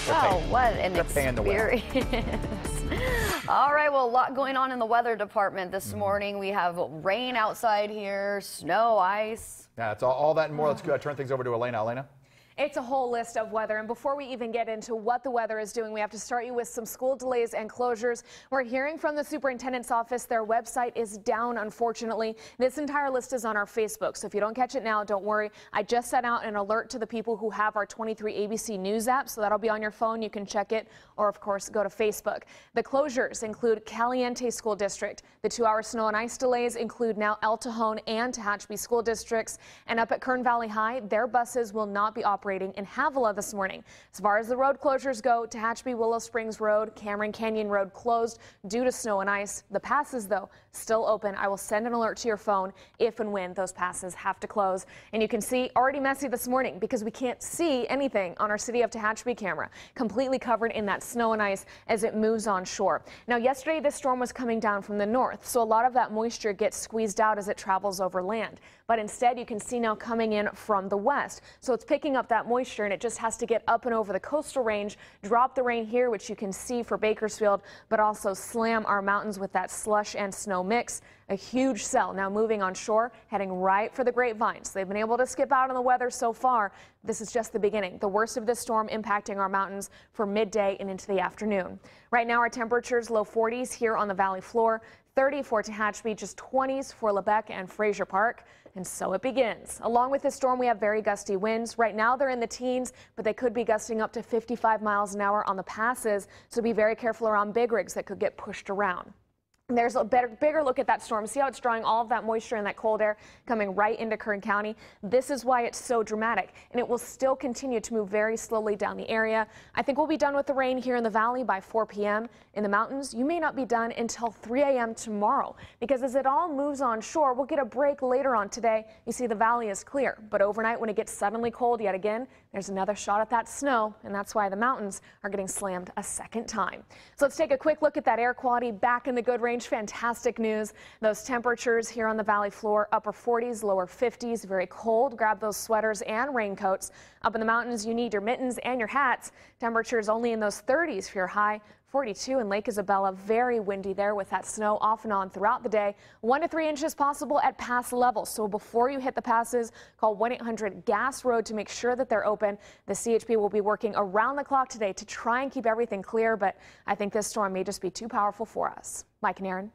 Wow, what an paying well. experience. All right, well, a lot going on in the weather department this morning. We have rain outside here, snow, ice. Yeah, it's all that and more. Let's turn things over to Elena. Elena? It's a whole list of weather, and before we even get into what the weather is doing, we have to start you with some school delays and closures. We're hearing from the superintendent's office their website is down, unfortunately. This entire list is on our Facebook, so if you don't catch it now, don't worry. I just sent out an alert to the people who have our 23 ABC News app, so that'll be on your phone. You can check it, or of course, go to Facebook. The closures include Caliente School District. The 2-hour snow and ice delays include now El Cajon and Tehachapi school districts, and up at Kern Valley High, their buses will not be operating in Havilah this morning. As far as the road closures go, Tehachapi Willow Springs Road, Cameron Canyon Road closed due to snow and ice. The passes, though, still open. I will send an alert to your phone if and when those passes have to close. And you can see already messy this morning because we can't see anything on our City of Tehachapi camera. Completely covered in that snow and ice as it moves on shore. Now, yesterday this storm was coming down from the north, so a lot of that moisture gets squeezed out as it travels over land. But instead, you can see now coming in from the west. So it's picking up that moisture, and it just has to get up and over the coastal range, drop the rain here, which you can see for Bakersfield, but also slam our mountains with that slush and snow mix. A huge cell now moving on shore, heading right for the grapevines. They've been able to skip out on the weather so far. This is just the beginning. The worst of this storm impacting our mountains for midday and into the afternoon. Right now, our temperatures low 40s here on the valley floor. 30 for Tehachapi, just 20s for Lebec and Fraser Park. And so it begins. Along with this storm, we have very gusty winds. Right now they're in the teens, but they could be gusting up to 55 miles an hour on the passes. So be very careful around big rigs that could get pushed around. There's a bigger look at that storm. See how it's drawing all of that moisture and that cold air coming right into Kern County? This is why it's so dramatic, and it will still continue to move very slowly down the area. I think we'll be done with the rain here in the valley by 4 p.m. In the mountains, you may not be done until 3 a.m. tomorrow, because as it all moves on shore, we'll get a break later on today. You see the valley is clear, but overnight when it gets suddenly cold yet again, there's another shot at that snow, and that's why the mountains are getting slammed a second time. So let's take a quick look at that air quality back in the good range. Fantastic news. Those temperatures here on the valley floor, upper 40s, lower 50s, very cold. Grab those sweaters and raincoats. Up in the mountains, you need your mittens and your hats. Temperatures only in those 30s for your high. 42 in Lake Isabella, very windy there with that snow off and on throughout the day. 1 to 3 inches possible at pass levels. So before you hit the passes, call 1-800-GAS ROAD to make sure that they're open. The CHP will be working around the clock today to try and keep everything clear, but I think this storm may just be too powerful for us. Mike and Aaron.